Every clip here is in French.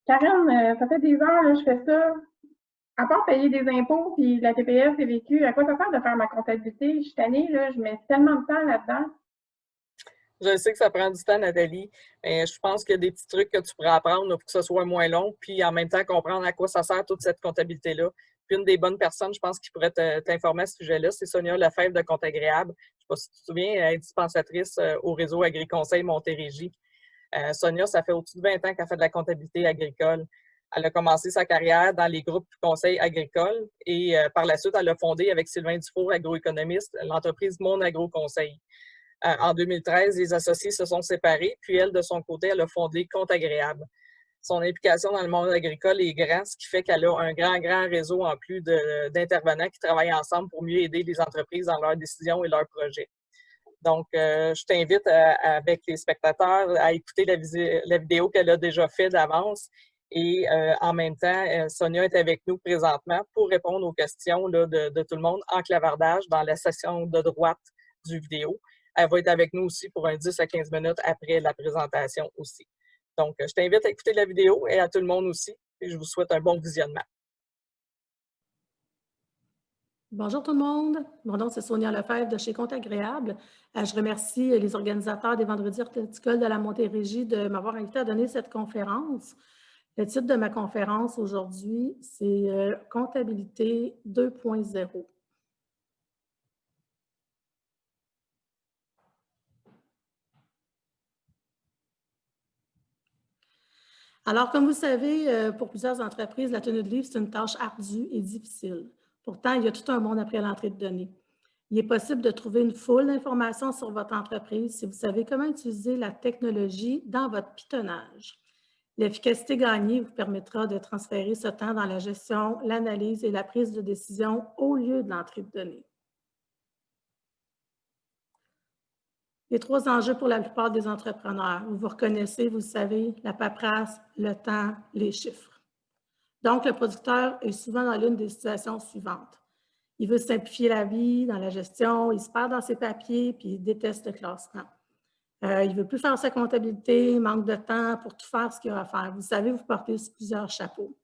Karen, ça fait des heures là, je fais ça. À part payer des impôts puis la TPS et vécu, à quoi ça sert de faire ma comptabilité? Je suis tannée, là, je mets tellement de temps là-dedans. Je sais que ça prend du temps, Nathalie, mais je pense qu'il y a des petits trucs que tu pourrais apprendre pour que ce soit moins long, puis en même temps comprendre à quoi ça sert toute cette comptabilité-là. Puis une des bonnes personnes, je pense, qui pourrait t'informer à ce sujet-là, c'est Sonia Lefebvre de Compte Agréable. Je ne sais pas si tu te souviens, elle est dispensatrice au réseau Agriconseil Montérégie. Sonia, ça fait au-dessus de 20 ans qu'elle fait de la comptabilité agricole. Elle a commencé sa carrière dans les groupes conseils agricoles et par la suite, elle a fondé avec Sylvain Dufour, agroéconomiste, l'entreprise Mon Agro Conseil. En 2013, les associés se sont séparés, puis elle, de son côté, elle a fondé Compte Agréable. Son implication dans le monde agricole est grande, ce qui fait qu'elle a un grand réseau en plus d'intervenants qui travaillent ensemble pour mieux aider les entreprises dans leurs décisions et leurs projets. Donc, je t'invite avec les spectateurs à écouter la vidéo qu'elle a déjà faite d'avance. Et en même temps, Sonia est avec nous présentement pour répondre aux questions là, de tout le monde en clavardage dans la section de droite du vidéo. Elle va être avec nous aussi pour un 10 à 15 minutes après la présentation aussi. Donc, je t'invite à écouter la vidéo et à tout le monde aussi. Et je vous souhaite un bon visionnement. Bonjour tout le monde. Mon nom, c'est Sonia Lefebvre de chez Compte Agréable. Je remercie les organisateurs des Vendredis horticoles de la Montérégie de m'avoir invité à donner cette conférence. Le titre de ma conférence aujourd'hui, c'est Comptabilité 2.0. Alors, comme vous le savez, pour plusieurs entreprises, la tenue de livre, c'est une tâche ardue et difficile. Pourtant, il y a tout un monde après l'entrée de données. Il est possible de trouver une foule d'informations sur votre entreprise si vous savez comment utiliser la technologie dans votre pitonnage. L'efficacité gagnée vous permettra de transférer ce temps dans la gestion, l'analyse et la prise de décision au lieu de l'entrée de données. Les trois enjeux pour la plupart des entrepreneurs. Vous vous reconnaissez, vous savez, la paperasse, le temps, les chiffres. Donc, le producteur est souvent dans l'une des situations suivantes. Il veut simplifier la vie dans la gestion, il se perd dans ses papiers, puis il déteste le classement. Il ne veut plus faire sa comptabilité, il manque de temps pour tout faire ce qu'il a à faire. Vous savez, vous portez plusieurs chapeaux.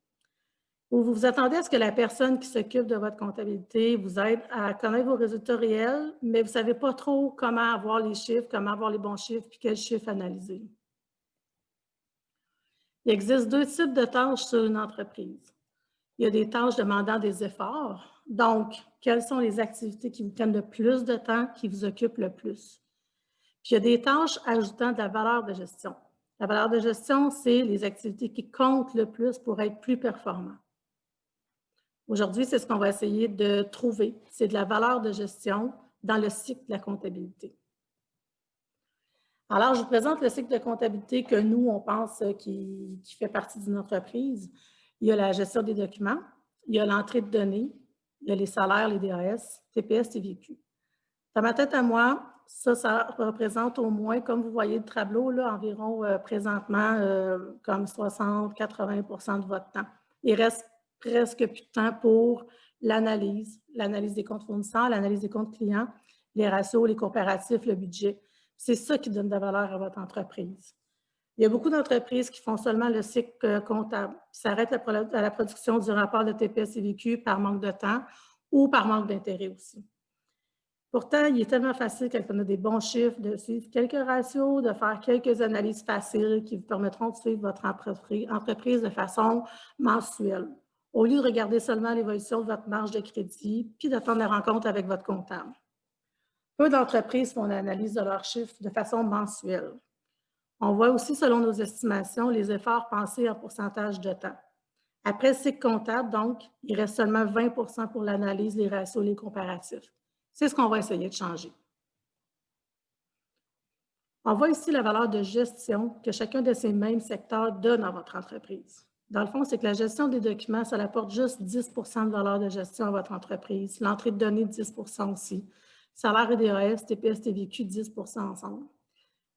Ou vous vous attendez à ce que la personne qui s'occupe de votre comptabilité vous aide à connaître vos résultats réels, mais vous ne savez pas trop comment avoir les chiffres, comment avoir les bons chiffres, puis quels chiffres analyser. Il existe deux types de tâches sur une entreprise. Il y a des tâches demandant des efforts. Donc, quelles sont les activités qui vous prennent le plus de temps, qui vous occupent le plus? Puis, il y a des tâches ajoutant de la valeur de gestion. La valeur de gestion, c'est les activités qui comptent le plus pour être plus performants. Aujourd'hui, c'est ce qu'on va essayer de trouver. C'est de la valeur de gestion dans le cycle de la comptabilité. Alors, je vous présente le cycle de comptabilité que nous, on pense qui fait partie d'une entreprise. Il y a la gestion des documents, il y a l'entrée de données, il y a les salaires, les DAS, TPS et vécu. Dans ma tête à moi, ça représente au moins, comme vous voyez le tableau, là, environ présentement comme 60-80 % de votre temps. Il reste presque plus de temps pour l'analyse des comptes fournisseurs, l'analyse des comptes clients, les ratios, les comparatifs, le budget. C'est ça qui donne de la valeur à votre entreprise. Il y a beaucoup d'entreprises qui font seulement le cycle comptable, qui s'arrêtent à la production du rapport de TPS et vécu par manque de temps ou par manque d'intérêt aussi. Pourtant, il est tellement facile quand on a des bons chiffres de suivre quelques ratios, de faire quelques analyses faciles qui vous permettront de suivre votre entreprise de façon mensuelle, au lieu de regarder seulement l'évolution de votre marge de crédit puis d'attendre la rencontre avec votre comptable. Peu d'entreprises font l'analyse de leurs chiffres de façon mensuelle. On voit aussi, selon nos estimations, les efforts pensés en pourcentage de temps. Après le cycle comptable, donc, il reste seulement 20 % pour l'analyse, les ratios, les comparatifs. C'est ce qu'on va essayer de changer. On voit ici la valeur de gestion que chacun de ces mêmes secteurs donne à votre entreprise. Dans le fond, c'est que la gestion des documents, ça apporte juste 10 % de valeur de gestion à votre entreprise. L'entrée de données, 10 % aussi. Salaire et DAS, TPS, TVQ, 10 % ensemble.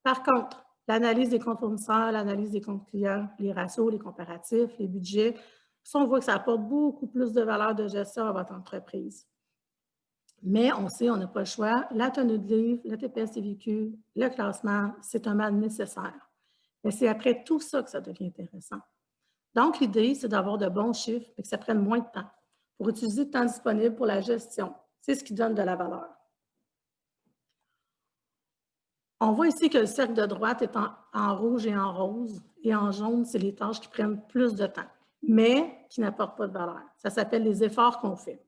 Par contre, l'analyse des comptes fournisseurs, l'analyse des comptes clients, les ratios, les comparatifs, les budgets, ça, on voit que ça apporte beaucoup plus de valeur de gestion à votre entreprise. Mais on sait, on n'a pas le choix. La tenue de livre, le TPS TVQ, le classement, c'est un mal nécessaire. Mais c'est après tout ça que ça devient intéressant. Donc, l'idée, c'est d'avoir de bons chiffres et que ça prenne moins de temps pour utiliser le temps disponible pour la gestion. C'est ce qui donne de la valeur. On voit ici que le cercle de droite est en rouge et en rose, et en jaune, c'est les tâches qui prennent plus de temps, mais qui n'apportent pas de valeur. Ça s'appelle les efforts qu'on fait.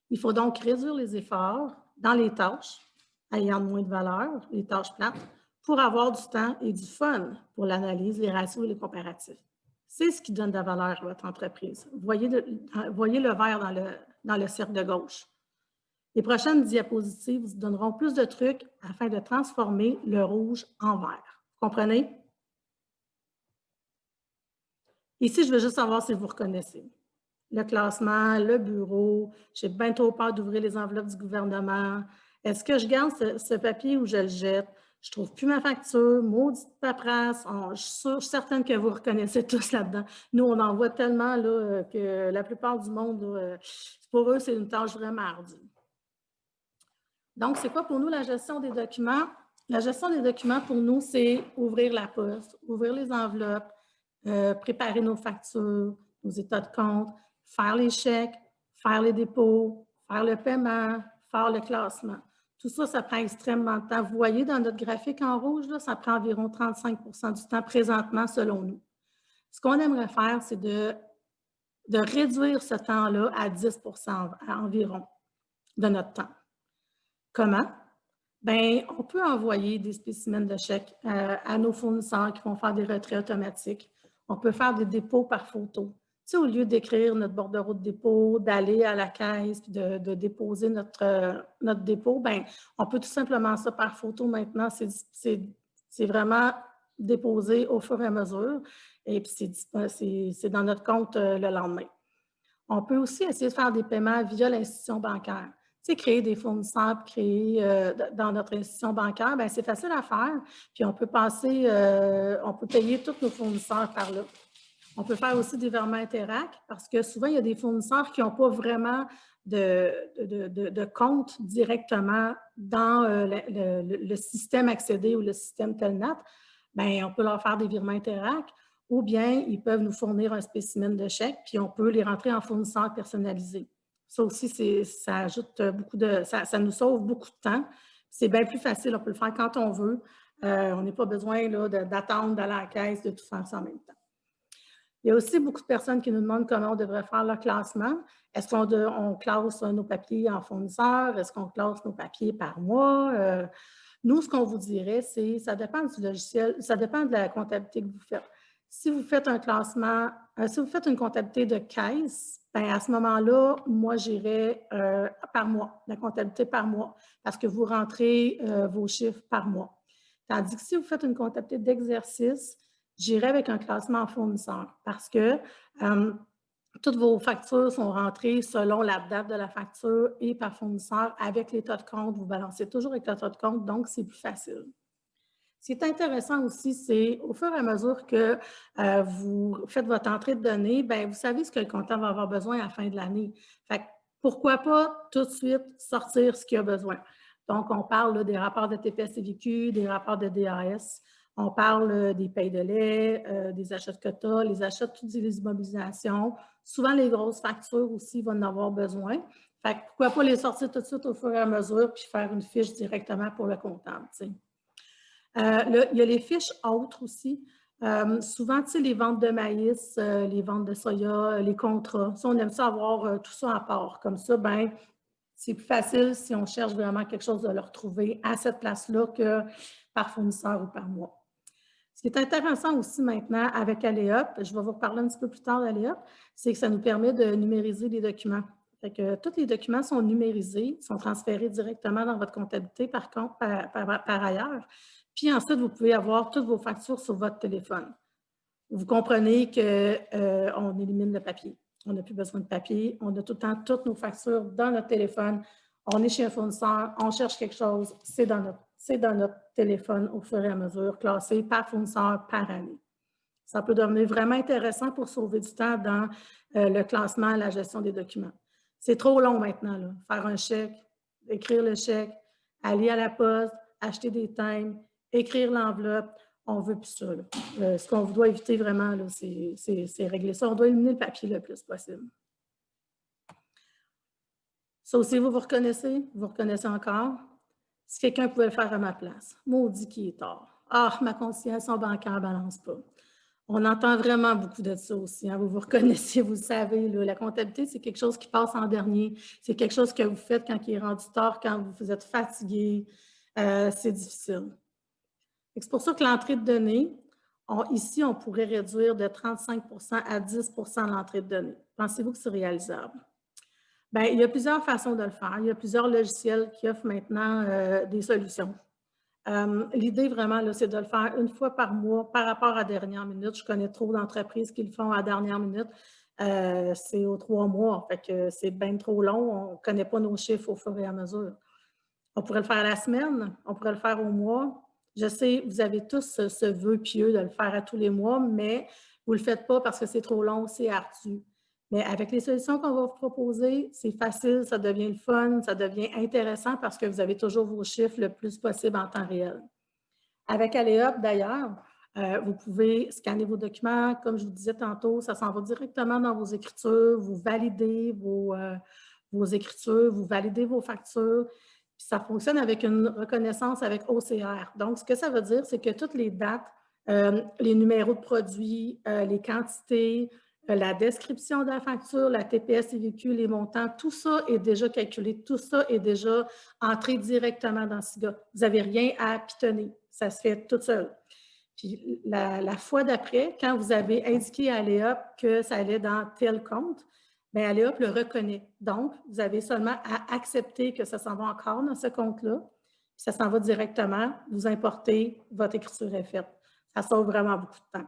Il faut donc réduire les efforts dans les tâches ayant moins de valeur, les tâches plates, pour avoir du temps et du fun pour l'analyse, les ratios et les comparatifs. C'est ce qui donne de la valeur à votre entreprise. Voyez le vert dans le cercle de gauche. Les prochaines diapositives vous donneront plus de trucs afin de transformer le rouge en vert. Vous comprenez? Ici, je veux juste savoir si vous reconnaissez. Le classement, le bureau, j'ai bien trop peur d'ouvrir les enveloppes du gouvernement. Est-ce que je garde ce papier ou je le jette? Je ne trouve plus ma facture, maudite paperasse. Je suis certaine que vous reconnaissez tous là-dedans. Nous, on en voit tellement là, que la plupart du monde, là, pour eux, c'est une tâche vraiment ardue. Donc, c'est quoi pour nous la gestion des documents? La gestion des documents, pour nous, c'est ouvrir la poste, ouvrir les enveloppes, préparer nos factures, nos états de compte, faire les chèques, faire les dépôts, faire le paiement, faire le classement. Tout ça, ça prend extrêmement de temps. Vous voyez dans notre graphique en rouge, là, ça prend environ 35 du temps présentement, selon nous. Ce qu'on aimerait faire, c'est de réduire ce temps-là à 10 environ de notre temps. Comment? Bien, on peut envoyer des spécimens de chèques à nos fournisseurs qui vont faire des retraits automatiques. On peut faire des dépôts par photo. Tu sais, au lieu d'écrire notre bordereau de dépôt, d'aller à la caisse et de déposer notre dépôt, bien, on peut tout simplement ça par photo maintenant. C'est vraiment déposé au fur et à mesure et puis c'est dans notre compte le lendemain. On peut aussi essayer de faire des paiements via l'institution bancaire. Tu sais, créer des fournisseurs, dans notre institution bancaire, bien, c'est facile à faire. Puis on peut on peut payer tous nos fournisseurs par là. On peut faire aussi des virements Interac parce que souvent, il y a des fournisseurs qui n'ont pas vraiment de compte directement dans le système accédé ou le système Telnet. Bien, on peut leur faire des virements Interac ou bien ils peuvent nous fournir un spécimen de chèque puis on peut les rentrer en fournisseur personnalisé. Ça aussi, ça ajoute ça nous sauve beaucoup de temps. C'est bien plus facile, on peut le faire quand on veut. On n'a pas besoin d'attendre d'aller à la caisse, de tout faire ça en même temps. Il y a aussi beaucoup de personnes qui nous demandent comment on devrait faire le classement. Est-ce qu'on classe nos papiers en fournisseur? Est-ce qu'on classe nos papiers par mois? Nous, ce qu'on vous dirait, c'est ça dépend du logiciel, ça dépend de la comptabilité que vous faites. Si vous faites un classement, si vous faites une comptabilité de caisse, bien, à ce moment-là, moi, j'irais par mois, la comptabilité par mois, parce que vous rentrez vos chiffres par mois. Tandis que si vous faites une comptabilité d'exercice, j'irai avec un classement en fournisseur parce que toutes vos factures sont rentrées selon la date de la facture et par fournisseur avec l'état de compte. Vous balancez toujours avec l'état de compte, donc c'est plus facile. Ce qui est intéressant aussi, c'est au fur et à mesure que vous faites votre entrée de données, bien, vous savez ce que le comptable va avoir besoin à la fin de l'année. Fait que pourquoi pas tout de suite sortir ce qu'il a besoin. Donc, on parle là, des rapports de TPS et VQ, des rapports de DAS. On parle des payes de lait, des achats de quotas, les achats de toutes les immobilisations. Souvent, les grosses factures aussi vont en avoir besoin. Fait que pourquoi pas les sortir tout de suite au fur et à mesure puis faire une fiche directement pour le comptable. Là, il y a les fiches autres aussi. Souvent, tu sais, les ventes de maïs, les ventes de soya, les contrats. Ça, on aime ça avoir tout ça à part. Comme ça, bien, c'est plus facile si on cherche vraiment quelque chose de le retrouver à cette place-là que par fournisseur ou par mois. Ce qui est intéressant aussi maintenant avec Aléop, je vais vous reparler un petit peu plus tard d'Aléop, c'est que ça nous permet de numériser les documents. Fait que tous les documents sont numérisés, sont transférés directement dans votre comptabilité par ailleurs. Puis ensuite, vous pouvez avoir toutes vos factures sur votre téléphone. Vous comprenez qu'on élimine le papier. On n'a plus besoin de papier. On a tout le temps toutes nos factures dans notre téléphone. On est chez un fournisseur, on cherche quelque chose, c'est dans notre téléphone au fur et à mesure, classé par fournisseur par année. Ça peut devenir vraiment intéressant pour sauver du temps dans le classement et la gestion des documents. C'est trop long maintenant, là, faire un chèque, écrire le chèque, aller à la poste, acheter des timbres, écrire l'enveloppe. On ne veut plus ça. Ce qu'on doit éviter vraiment, c'est régler ça. On doit éliminer le papier le plus possible. Ça aussi, vous reconnaissez? Vous reconnaissez encore? Si quelqu'un pouvait le faire à ma place, maudit qui est tard. Ah, ma conciliation bancaire ne balance pas. On entend vraiment beaucoup de ça aussi. Hein? Vous vous reconnaissez, vous le savez. Là, la comptabilité, c'est quelque chose qui passe en dernier. C'est quelque chose que vous faites quand il est rendu tard, quand vous êtes fatigué. C'est difficile. C'est pour ça que l'entrée de données, ici, on pourrait réduire de 35 à 10 l'entrée de données. Pensez-vous que c'est réalisable? Bien, il y a plusieurs façons de le faire. Il y a plusieurs logiciels qui offrent maintenant des solutions. L'idée vraiment, c'est de le faire une fois par mois par rapport à dernière minute. Je connais trop d'entreprises qui le font à dernière minute. C'est aux 3 mois, fait que c'est bien trop long. On ne connaît pas nos chiffres au fur et à mesure. On pourrait le faire à la semaine, on pourrait le faire au mois. Je sais, vous avez tous ce vœu pieux de le faire à tous les mois, mais vous ne le faites pas parce que c'est trop long, c'est ardu. Mais avec les solutions qu'on va vous proposer, c'est facile, ça devient le fun, ça devient intéressant parce que vous avez toujours vos chiffres le plus possible en temps réel. Avec Aléop, d'ailleurs, vous pouvez scanner vos documents. Comme je vous disais tantôt, ça s'en va directement dans vos écritures. Vous validez vos écritures, vous validez vos factures. Puis ça fonctionne avec une reconnaissance avec OCR. Donc, ce que ça veut dire, c'est que toutes les dates, les numéros de produits, les quantités, la description de la facture, la TPS, TVQ, les montants, tout ça est déjà calculé, tout ça est déjà entré directement dans SIGA. Vous n'avez rien à pitonner, ça se fait tout seul. Puis la fois d'après, quand vous avez indiqué à Aléop que ça allait dans tel compte, bien Aléop le reconnaît. Donc, vous avez seulement à accepter que ça s'en va encore dans ce compte-là, puis ça s'en va directement, vous importez, votre écriture est faite. Ça sauve vraiment beaucoup de temps.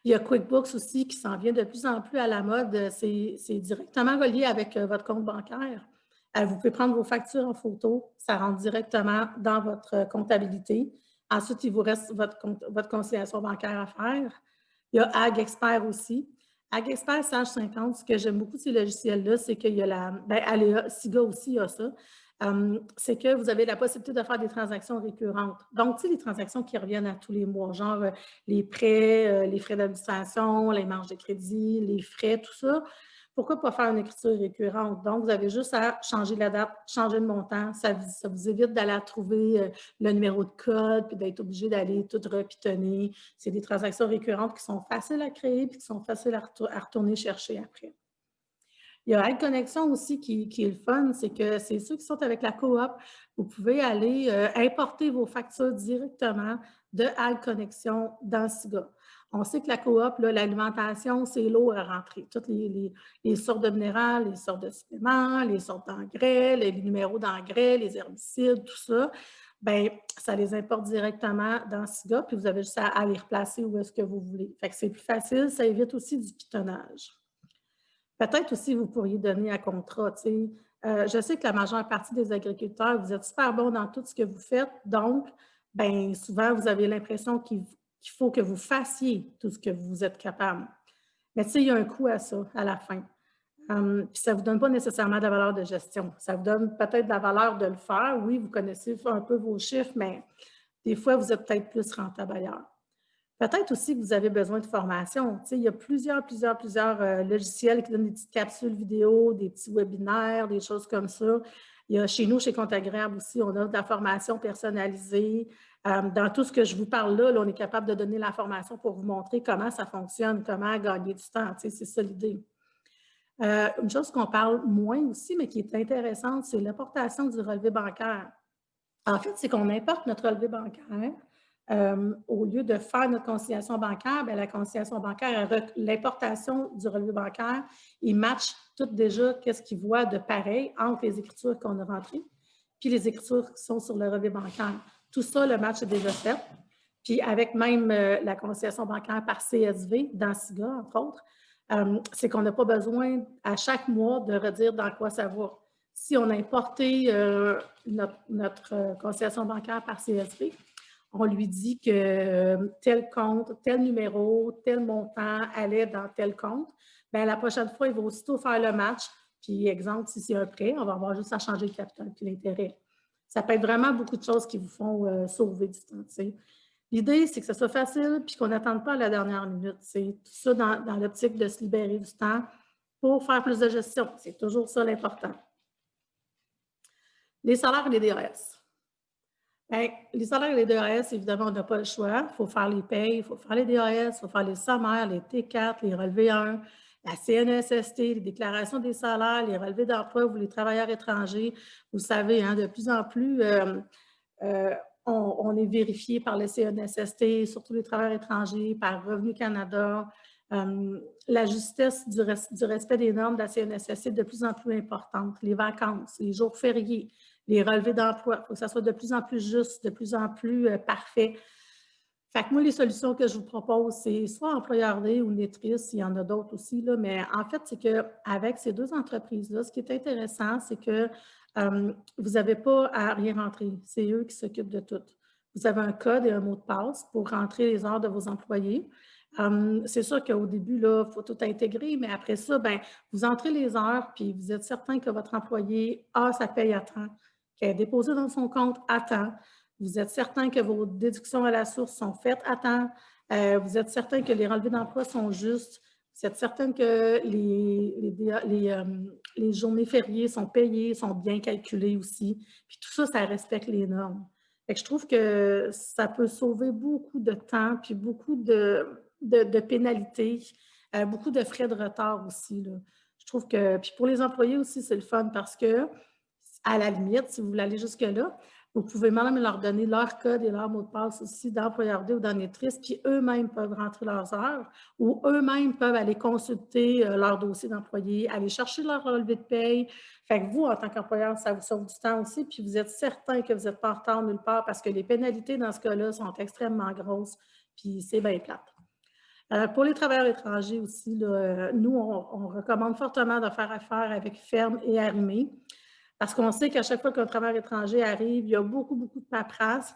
Il y a QuickBooks aussi qui s'en vient de plus en plus à la mode. C'est directement relié avec votre compte bancaire. Vous pouvez prendre vos factures en photo, ça rentre directement dans votre comptabilité. Ensuite, il vous reste votre conciliation bancaire à faire. Il y a AgExpert aussi. AgExpert Sage 50, ce que j'aime beaucoup de ces logiciels-là, c'est qu'il y a SIGA aussi a ça. C'est que vous avez la possibilité de faire des transactions récurrentes. Donc, tu sais, les transactions qui reviennent à tous les mois, genre les prêts, les frais d'administration, les marges de crédit, les frais, tout ça. Pourquoi pas faire une écriture récurrente? Donc, vous avez juste à changer la date, changer le montant. Ça vous évite d'aller trouver le numéro de code puis d'être obligé d'aller tout repitonner. C'est des transactions récurrentes qui sont faciles à créer puis qui sont faciles à retourner chercher après. Il y a AdConnexion aussi qui est le fun, c'est que c'est ceux qui sont avec la coop, vous pouvez aller importer vos factures directement de AdConnexion dans SIGA. On sait que la coop, l'alimentation, c'est lourd à rentrer. Toutes les sortes de minérales, les sortes de suppléments, les sortes d'engrais, les numéros d'engrais, les herbicides, tout ça, bien, ça les importe directement dans SIGA, puis vous avez juste à les replacer où est-ce que vous voulez. Fait que c'est plus facile, ça évite aussi du pitonnage. Peut-être aussi, vous pourriez donner un contrat. Je sais que la majeure partie des agriculteurs, vous êtes super bons dans tout ce que vous faites. Donc, bien, souvent, vous avez l'impression qu'il faut que vous fassiez tout ce que vous êtes capable. Mais tu sais, il y a un coût à ça, à la fin. Puis ça ne vous donne pas nécessairement de la valeur de gestion. Ça vous donne peut-être de la valeur de le faire. Oui, vous connaissez un peu vos chiffres, mais des fois, vous êtes peut-être plus rentable ailleurs. Peut-être aussi que vous avez besoin de formation. Tu sais, il y a plusieurs logiciels qui donnent des petites capsules vidéo, des petits webinaires, des choses comme ça. Il y a chez nous, chez Compte Agréable aussi, on a de la formation personnalisée. Dans tout ce que je vous parle là, on est capable de donner l'information pour vous montrer comment ça fonctionne, comment gagner du temps. Tu sais, c'est ça l'idée. Une chose qu'on parle moins aussi, mais qui est intéressante, c'est l'importation du relevé bancaire. En fait, c'est qu'on importe notre relevé bancaire. Au lieu de faire notre conciliation bancaire, bien, la conciliation bancaire, l'importation du relevé bancaire, il match tout déjà qu'est-ce qu'il voit de pareil entre les écritures qu'on a rentrées puis les écritures qui sont sur le relevé bancaire. Tout ça, le match est déjà fait. Puis avec même la conciliation bancaire par CSV dans SIGA, entre autres, c'est qu'on n'a pas besoin à chaque mois de redire dans quoi ça va. Si on a importé notre conciliation bancaire par CSV, on lui dit que tel compte, tel numéro, tel montant allait dans tel compte, bien, la prochaine fois, il va aussitôt faire le match. Puis, exemple, si c'est un prêt, on va avoir juste à changer le capital puis l'intérêt. Ça peut être vraiment beaucoup de choses qui vous font sauver du temps. Tu sais. L'idée, c'est que ce soit facile puis qu'on n'attende pas à la dernière minute. C'est tout ça dans l'optique de se libérer du temps pour faire plus de gestion. C'est toujours ça l'important. Les salaires et les DAS. Bien, les salaires et les DAS, évidemment, on n'a pas le choix. Il faut faire les payes, il faut faire les DAS, il faut faire les sommaires, les T4, les relevés 1, la CNESST, les déclarations des salaires, les relevés d'emploi ou les travailleurs étrangers. Vous savez, hein, de plus en plus, on est vérifié par le CNESST, surtout les travailleurs étrangers, par Revenu Canada. La justesse du respect des normes de la CNESST est de plus en plus importante. Les vacances, les jours fériés, les relevés d'emploi, il faut que ça soit de plus en plus juste, de plus en plus parfait. Fait que moi, les solutions que je vous propose, c'est soit Employeur D ou Netris, il y en a d'autres aussi, là, mais en fait, c'est qu'avec ces deux entreprises-là, ce qui est intéressant, c'est que vous n'avez pas à rien rentrer. C'est eux qui s'occupent de tout. Vous avez un code et un mot de passe pour rentrer les heures de vos employés. C'est sûr qu'au début, il faut tout intégrer, mais après ça, bien, vous entrez les heures, puis vous êtes certain que votre employé a sa paye à temps, qu'elle est déposée dans son compte à temps. Vous êtes certain que vos déductions à la source sont faites à temps. Vous êtes certain que les relevés d'emploi sont justes. Vous êtes certain que les journées fériées sont payées, sont bien calculées aussi. Puis tout ça, ça respecte les normes. Fait que je trouve que ça peut sauver beaucoup de temps, puis beaucoup de pénalités, beaucoup de frais de retard aussi, là. Je trouve que, puis pour les employés aussi, c'est le fun parce que, à la limite, si vous voulez aller jusque-là, vous pouvez même leur donner leur code et leur mot de passe aussi d'Employeur D ou d'Anetris, puis eux-mêmes peuvent rentrer leurs heures ou eux-mêmes peuvent aller consulter leur dossier d'employé, aller chercher leur relevé de paye. Fait que vous, en tant qu'employeur, ça vous sauve du temps aussi, puis vous êtes certain que vous n'êtes pas en retard nulle part parce que les pénalités dans ce cas-là sont extrêmement grosses, puis c'est bien plate. Pour les travailleurs étrangers aussi, là, nous, on recommande fortement de faire affaire avec Ferme et Arrimé. Parce qu'on sait qu'à chaque fois qu'un travailleur étranger arrive, il y a beaucoup, beaucoup de paperasse.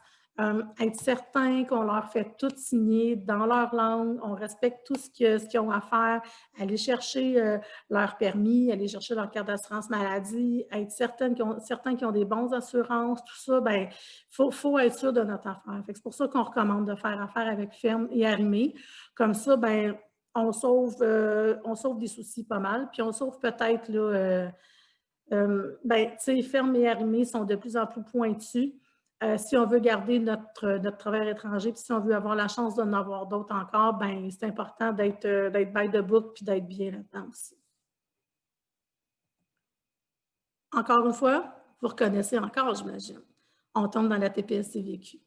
Être certain qu'on leur fait tout signer dans leur langue, on respecte tout ce qu'ils ont à faire, aller chercher leur permis, aller chercher leur carte d'assurance maladie, être certains qu'ils ont des bons assurances, tout ça, bien, faut être sûr de notre affaire. C'est pour ça qu'on recommande de faire affaire avec Ferme et Arrimé. Comme ça, bien, on sauve des soucis pas mal, puis on sauve peut-être, là, ben, tu sais, Ferme et Arrimé sont de plus en plus pointus. Si on veut garder notre travailleur étranger, puis si on veut avoir la chance d'en avoir d'autres encore, ben c'est important d'être by the book puis d'être bien là-dedans aussi. Encore une fois, vous reconnaissez encore, j'imagine. On tombe dans la TPS-TVQ.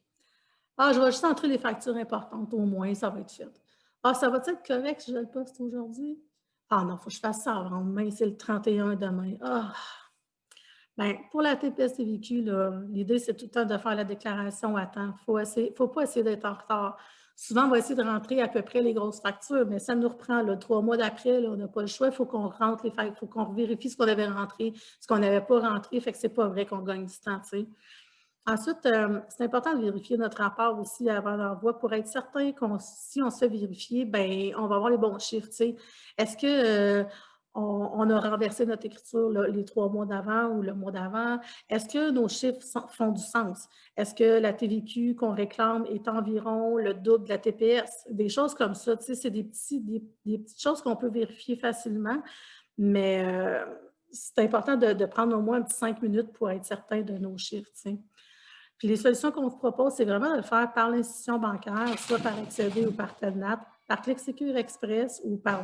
Ah, je vais juste entrer les factures importantes, au moins, ça va être fait. Ah, ça va être correct si je le poste aujourd'hui? Ah non, il faut que je fasse ça avant demain, c'est le 31 demain. Ah! Bien, pour la TPS-TVQ, l'idée, c'est tout le temps de faire la déclaration à temps. Il ne faut pas essayer d'être en retard. Souvent, on va essayer de rentrer à peu près les grosses factures, mais ça nous reprend 3 mois d'après, on n'a pas le choix. Il faut qu'on rentre les factures, il faut qu'on vérifie ce qu'on avait rentré, ce qu'on n'avait pas rentré. Fait que c'est pas vrai qu'on gagne du temps, tu sais. Ensuite, c'est important de vérifier notre rapport aussi avant l'envoi pour être certain que si on se fait vérifier, bien, on va avoir les bons chiffres, tu sais. Est-ce que on a renversé notre écriture les 3 mois d'avant ou le mois d'avant? Est-ce que nos chiffres font du sens? Est-ce que la TVQ qu'on réclame est environ le double de la TPS? Des choses comme ça, tu sais, c'est des petites choses qu'on peut vérifier facilement, mais c'est important de prendre au moins un petit 5 minutes pour être certain de nos chiffres, tu sais. Puis les solutions qu'on vous propose, c'est vraiment de le faire par l'institution bancaire, soit par Accéder ou par Telnat, par Clic Sécure Express ou par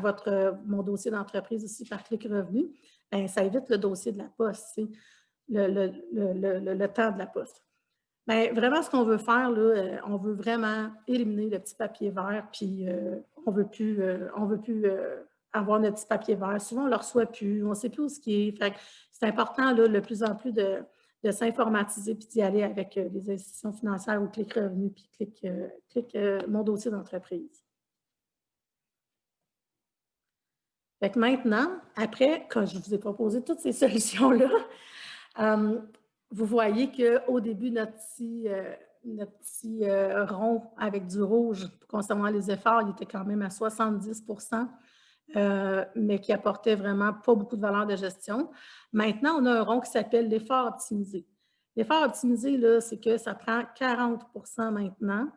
mon dossier d'entreprise aussi, par Clic Revenu. Bien, ça évite le dossier de la poste, tu sais, le temps de la poste. Bien, vraiment, ce qu'on veut faire, là, on veut vraiment éliminer le petit papier vert, puis on veut plus avoir notre petit papier vert. Souvent, on ne le reçoit plus, on ne sait plus où ce qui est. Fait que c'est important, là, de plus en plus de s'informatiser puis d'y aller avec les institutions financières ou Clic Revenu puis Clic mon dossier d'entreprise. Fait que maintenant, après, quand je vous ai proposé toutes ces solutions-là, vous voyez qu'au début, notre petit rond avec du rouge concernant les efforts, il était quand même à 70 %, mais qui apportait vraiment pas beaucoup de valeur de gestion. Maintenant, on a un rond qui s'appelle l'effort optimisé. L'effort optimisé, c'est que ça prend 40 % maintenant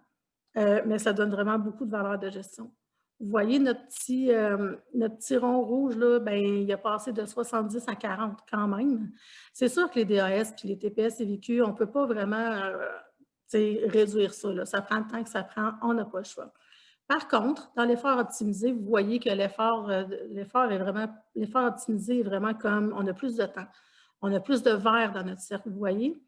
mais ça donne vraiment beaucoup de valeur de gestion. Vous voyez notre petit rond rouge, là, ben, il a passé de 70 à 40 quand même. C'est sûr que les DAS puis les TPS et VQ, on ne peut pas vraiment réduire ça. Là. Ça prend le temps que ça prend, on n'a pas le choix. Par contre, dans l'effort optimisé, vous voyez que l'effort optimisé est vraiment comme on a plus de temps. On a plus de verre dans notre cercle, vous voyez?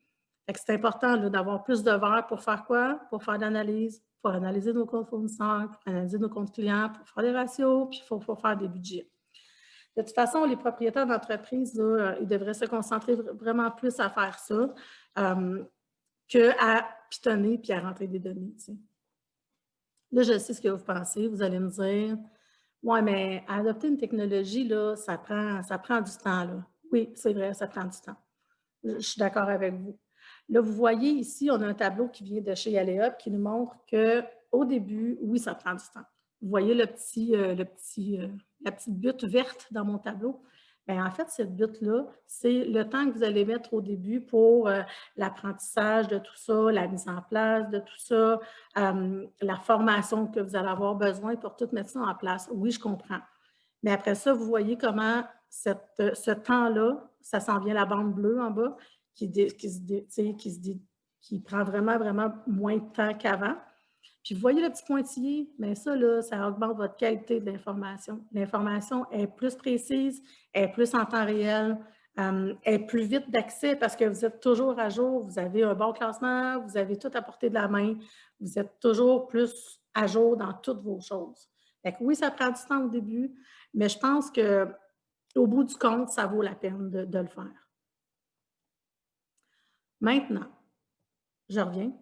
C'est important d'avoir plus de verre pour faire quoi? Pour faire de l'analyse, pour analyser nos comptes fournisseurs, pour analyser nos comptes clients, pour faire des ratios, puis pour faire des budgets. De toute façon, les propriétaires d'entreprise, ils devraient se concentrer vraiment plus à faire ça qu'à pitonner puis à rentrer des données. T'sais. Là, je sais ce que vous pensez. Vous allez me dire, ouais, mais adopter une technologie, là, ça prend du temps. Là. Oui, c'est vrai, ça prend du temps. Je suis d'accord avec vous. Là, vous voyez ici, on a un tableau qui vient de chez Aléop qui nous montre qu'au début, oui, ça prend du temps. Vous voyez la petite butte verte dans mon tableau? Bien, en fait, cette butte-là, c'est le temps que vous allez mettre au début pour l'apprentissage de tout ça, la mise en place de tout ça, la formation que vous allez avoir besoin pour tout mettre ça en place. Oui, je comprends. Mais après ça, vous voyez comment ce temps-là, ça s'en vient la bande bleue en bas, qui prend vraiment, vraiment moins de temps qu'avant. Puis vous voyez le petit pointillé, bien ça, là, ça augmente votre qualité de l'information. L'information est plus précise, est plus en temps réel, est plus vite d'accès parce que vous êtes toujours à jour, vous avez un bon classement, vous avez tout à portée de la main, vous êtes toujours plus à jour dans toutes vos choses. Fait que oui, ça prend du temps au début, mais je pense qu'au bout du compte, ça vaut la peine de le faire. Maintenant, je reviens.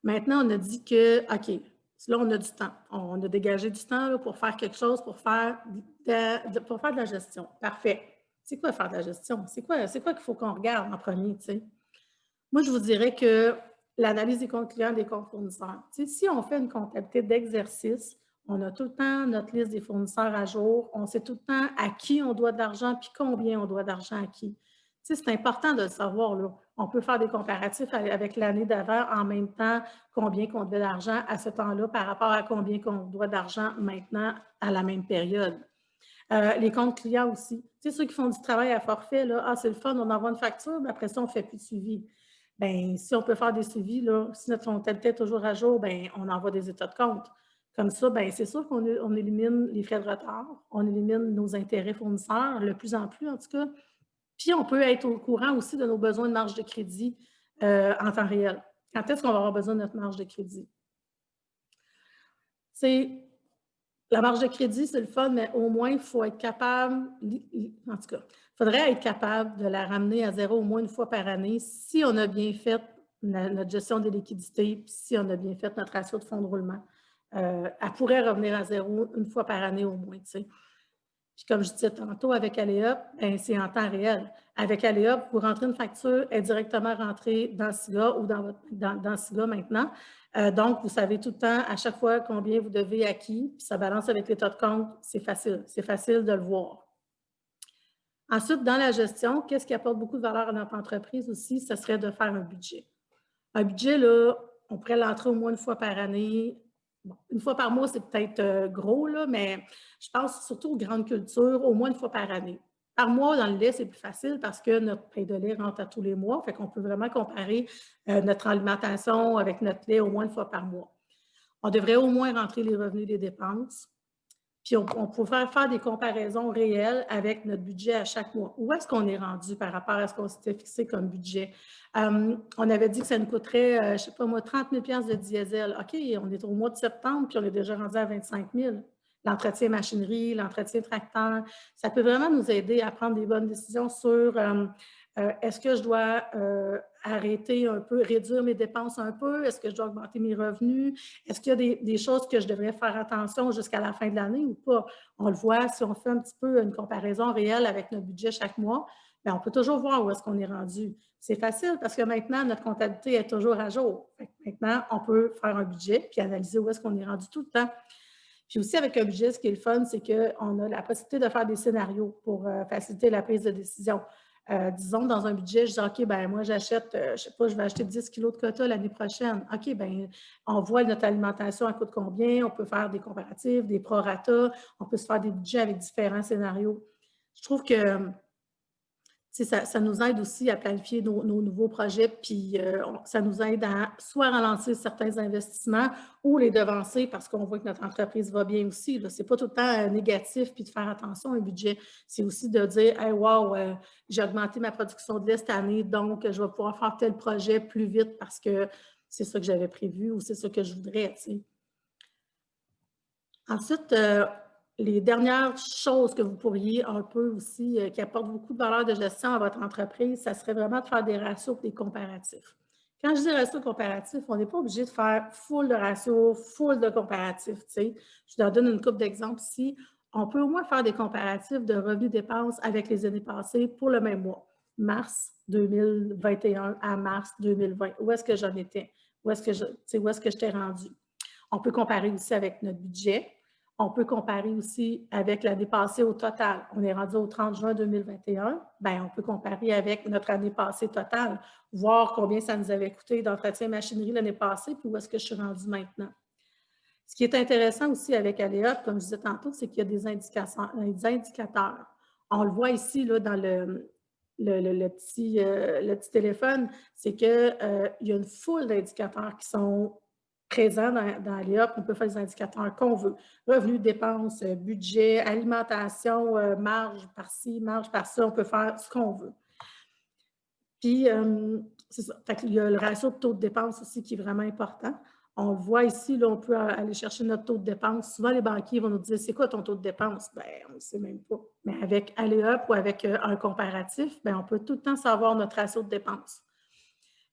Maintenant, on a dit que, OK, là, on a du temps. On a dégagé du temps là, pour faire quelque chose, pour faire de la gestion. Parfait. C'est quoi faire de la gestion? C'est quoi qu'il faut qu'on regarde en premier, tu sais? Moi, je vous dirais que l'analyse des comptes clients, des comptes fournisseurs. Tu sais, si on fait une comptabilité d'exercice, on a tout le temps notre liste des fournisseurs à jour, on sait tout le temps à qui on doit de l'argent puis combien on doit d'argent à qui. Tu sais, c'est important de le savoir, là. On peut faire des comparatifs avec l'année d'avant en même temps, combien qu'on devait d'argent à ce temps-là par rapport à combien qu'on doit d'argent maintenant à la même période. Les comptes clients aussi. Tu sais, ceux qui font du travail à forfait, là, c'est le fun, on envoie une facture, mais après ça, on ne fait plus de suivi. Bien, si on peut faire des suivis, là, si notre comptabilité est toujours à jour, bien, on envoie des états de compte. Comme ça, bien, c'est sûr qu'on élimine les frais de retard, on élimine nos intérêts fournisseurs, de plus en plus en tout cas. Puis, on peut être au courant aussi de nos besoins de marge de crédit en temps réel. Quand est-ce qu'on va avoir besoin de notre marge de crédit? La marge de crédit, c'est le fun, mais au moins, il faut être capable, en tout cas, il faudrait être capable de la ramener à zéro au moins une fois par année si on a bien fait notre gestion des liquidités, puis si on a bien fait notre ratio de fonds de roulement. Elle pourrait revenir à zéro une fois par année au moins, tu sais. Puis comme je disais tantôt, avec Aléop, c'est en temps réel. Avec Aléop, vous rentrez une facture, elle est directement rentrée dans SIGA ou dans SIGA maintenant. Donc, vous savez tout le temps, à chaque fois, combien vous devez à qui, puis ça balance avec l'état de compte, c'est facile. C'est facile de le voir. Ensuite, dans la gestion, qu'est-ce qui apporte beaucoup de valeur à notre entreprise aussi? Ce serait de faire un budget. Un budget, là, on pourrait l'entrer au moins une fois par année. Bon, une fois par mois, c'est peut-être gros, là, mais je pense surtout aux grandes cultures, au moins une fois par année. Par mois, dans le lait, c'est plus facile parce que notre pain de lait rentre à tous les mois. Fait qu'on peut vraiment comparer notre alimentation avec notre lait au moins une fois par mois. On devrait au moins rentrer les revenus des dépenses. Puis on pourrait faire des comparaisons réelles avec notre budget à chaque mois. Où est-ce qu'on est rendu par rapport à ce qu'on s'était fixé comme budget? On avait dit que ça nous coûterait, je ne sais pas moi, 30 000 $ de diesel. OK, on est au mois de septembre, puis on est déjà rendu à 25 000. L'entretien machinerie, l'entretien tracteur, ça peut vraiment nous aider à prendre des bonnes décisions sur est-ce que je dois arrêter un peu, réduire mes dépenses un peu? Est-ce que je dois augmenter mes revenus? Est-ce qu'il y a des choses que je devrais faire attention jusqu'à la fin de l'année ou pas? On le voit, si on fait un petit peu une comparaison réelle avec notre budget chaque mois, bien, on peut toujours voir où est-ce qu'on est rendu. C'est facile parce que maintenant, notre comptabilité est toujours à jour. Maintenant, on peut faire un budget puis analyser où est-ce qu'on est rendu tout le temps. Puis aussi, avec un budget, ce qui est le fun, c'est qu'on a la possibilité de faire des scénarios pour faciliter la prise de décision. disons, dans un budget, je dis, OK, ben moi, j'achète, je ne sais pas, je vais acheter 10 kilos de quota l'année prochaine. OK, ben on voit notre alimentation, elle coûte combien, on peut faire des comparatifs, des prorata, on peut se faire des budgets avec différents scénarios. Je trouve que ça nous aide aussi à planifier nos nouveaux projets, puis ça nous aide à soit relancer certains investissements ou les devancer parce qu'on voit que notre entreprise va bien aussi. Ce n'est pas tout le temps négatif puis de faire attention à un budget. C'est aussi de dire, hey, wow, j'ai augmenté ma production de lait cette année, donc je vais pouvoir faire tel projet plus vite parce que c'est ça que j'avais prévu ou c'est ça que je voudrais. T'sais. Ensuite, les dernières choses que vous pourriez un peu aussi, qui apportent beaucoup de valeur de gestion à votre entreprise, ça serait vraiment de faire des ratios et des comparatifs. Quand je dis ratios comparatifs, on n'est pas obligé de faire full de ratios, full de comparatifs. Je vous en donne une couple d'exemples ici. On peut au moins faire des comparatifs de revenus-dépenses avec les années passées pour le même mois. Mars 2021 à mars 2020. Où est-ce que j'en étais? Où est-ce que je t'ai rendu? On peut comparer aussi avec notre budget. On peut comparer aussi avec l'année passée au total. On est rendu au 30 juin 2021. Bien, on peut comparer avec notre année passée totale, voir combien ça nous avait coûté d'entretien machinerie l'année passée, puis où est-ce que je suis rendue maintenant. Ce qui est intéressant aussi avec Aléa, comme je disais tantôt, c'est qu'il y a des indicateurs. On le voit ici là, dans le petit téléphone, c'est qu'il y a une foule d'indicateurs qui sont présents dans Aléa. On peut faire les indicateurs qu'on veut. Revenus, dépenses, budget, alimentation, marge par-ci, marge par-ça. On peut faire ce qu'on veut. Puis, c'est ça. Fait qu'il y a le ratio de taux de dépense aussi qui est vraiment important. On le voit ici, là, on peut aller chercher notre taux de dépense. Souvent, les banquiers vont nous dire, c'est quoi ton taux de dépense? Bien, on ne sait même pas. Mais avec Aléa ou avec un comparatif, bien, on peut tout le temps savoir notre ratio de dépense.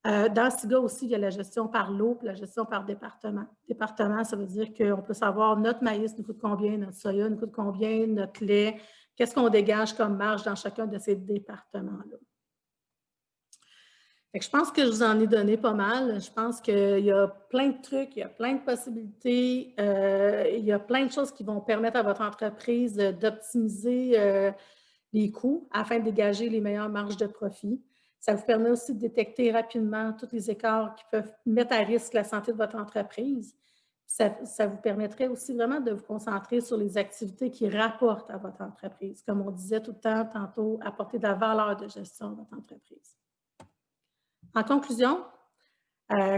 Dans SIGA aussi, il y a la gestion par lot et la gestion par département. Département, ça veut dire qu'on peut savoir notre maïs nous coûte combien, notre soya nous coûte combien, notre lait, qu'est-ce qu'on dégage comme marge dans chacun de ces départements-là. Je pense que je vous en ai donné pas mal. Je pense qu'il y a plein de trucs, il y a plein de possibilités, il y a plein de choses qui vont permettre à votre entreprise d'optimiser les coûts afin de dégager les meilleures marges de profit. Ça vous permet aussi de détecter rapidement tous les écarts qui peuvent mettre à risque la santé de votre entreprise. Ça vous permettrait aussi vraiment de vous concentrer sur les activités qui rapportent à votre entreprise. Comme on disait tout le temps tantôt, apporter de la valeur de gestion à votre entreprise. En conclusion,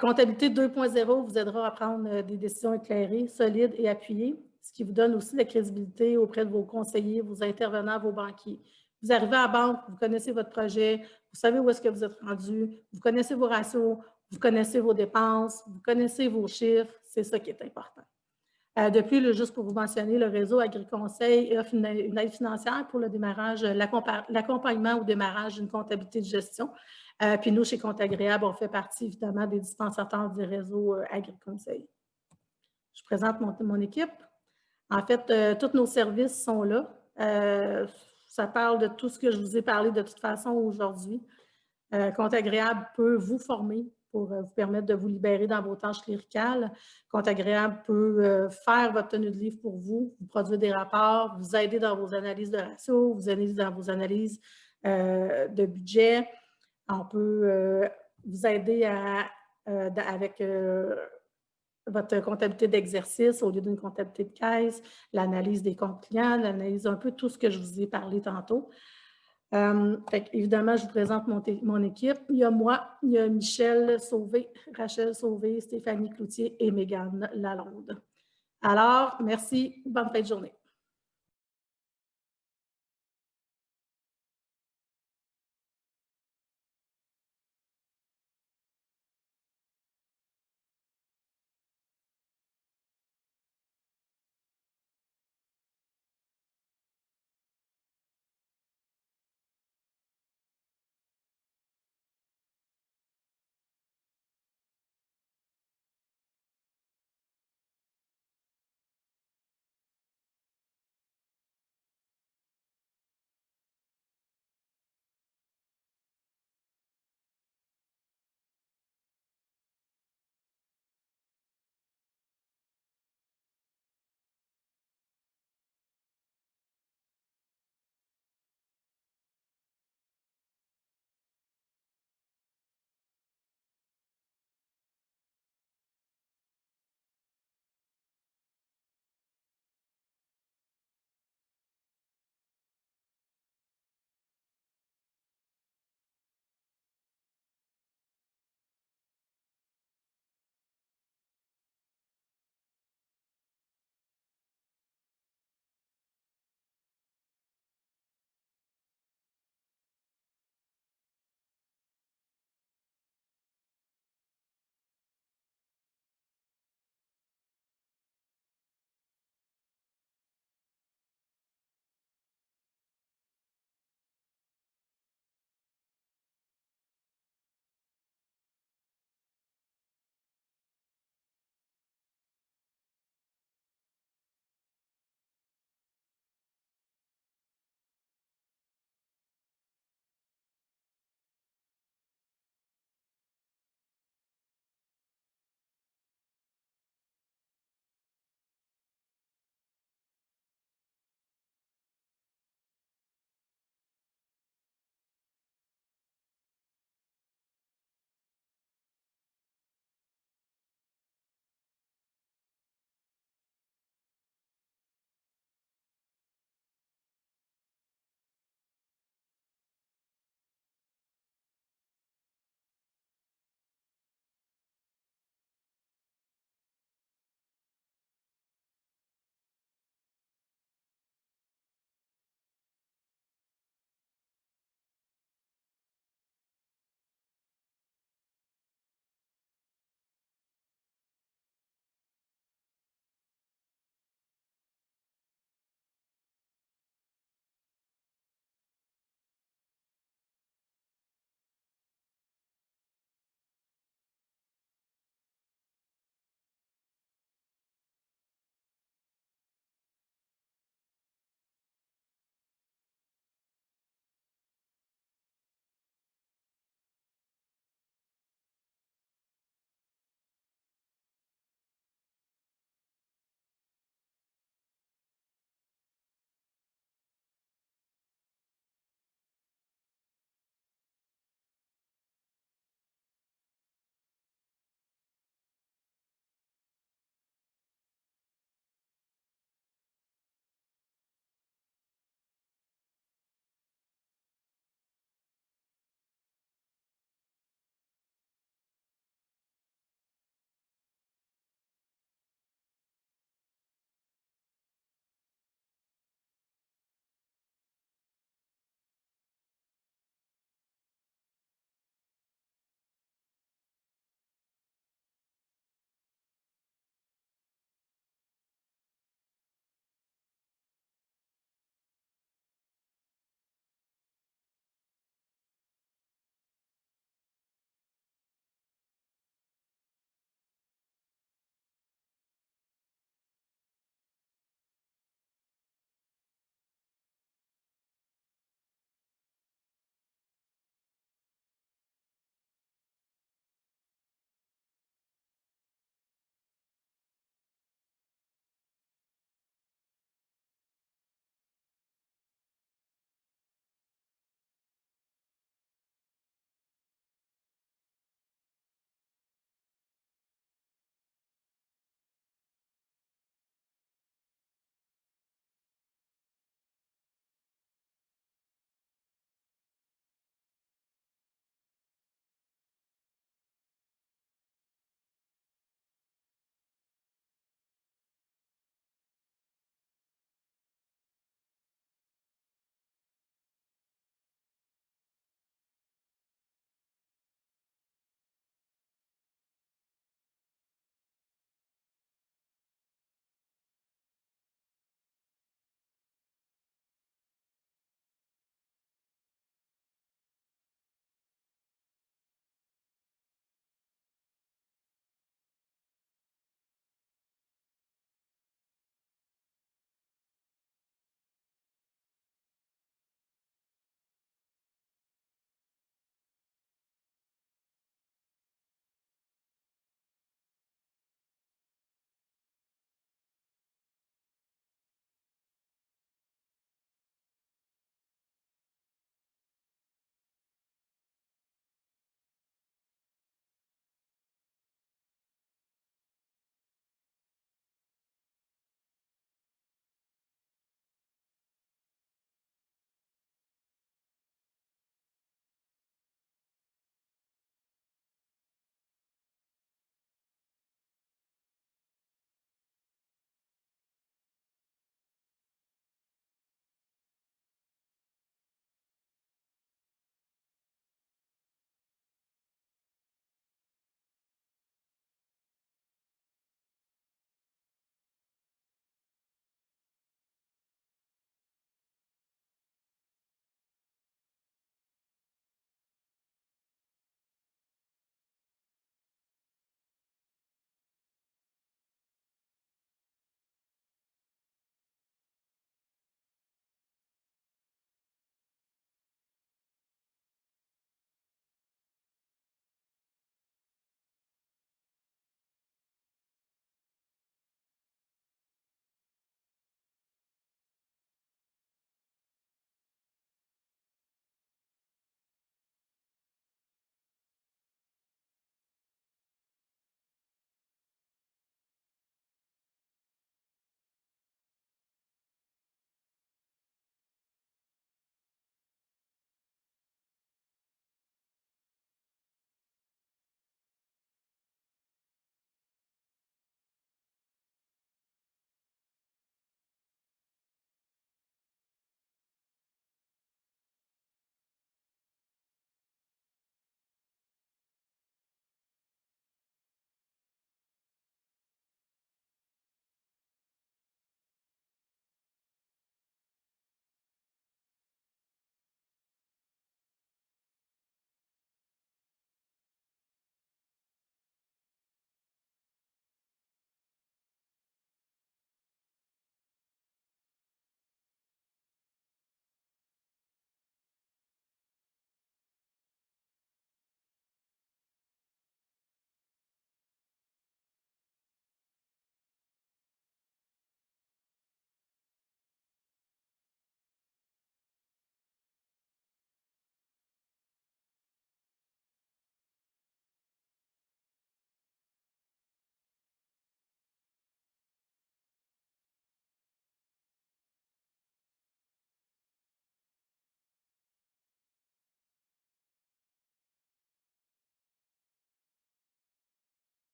Comptabilité 2.0 vous aidera à prendre des décisions éclairées, solides et appuyées, ce qui vous donne aussi de la crédibilité auprès de vos conseillers, vos intervenants, vos banquiers. Vous arrivez à la banque, vous connaissez votre projet, vous savez où est-ce que vous êtes rendu, vous connaissez vos ratios, vous connaissez vos dépenses, vous connaissez vos chiffres, c'est ça qui est important. De plus, juste pour vous mentionner, le réseau AgriConseil offre une aide financière pour le démarrage, l'accompagnement au démarrage d'une comptabilité de gestion. Puis nous, chez Compte Agréable, on fait partie évidemment des dispensateurs du réseau AgriConseil. Je présente mon équipe. En fait, tous nos services sont là. Ça parle de tout ce que je vous ai parlé de toute façon aujourd'hui. Compte Agréable peut vous former pour vous permettre de vous libérer dans vos tâches cléricales. Compte Agréable peut faire votre tenue de livre pour vous, vous produire des rapports, vous aider dans vos analyses de ratios, vous aider dans vos analyses de budget. On peut vous aider avec votre comptabilité d'exercice au lieu d'une comptabilité de caisse, l'analyse des comptes clients, l'analyse un peu tout ce que je vous ai parlé tantôt. Évidemment, je vous présente mon équipe. Il y a moi, il y a Michel Sauvé, Rachel Sauvé, Stéphanie Cloutier et Mégane Lalonde. Alors, merci, bonne fin de journée.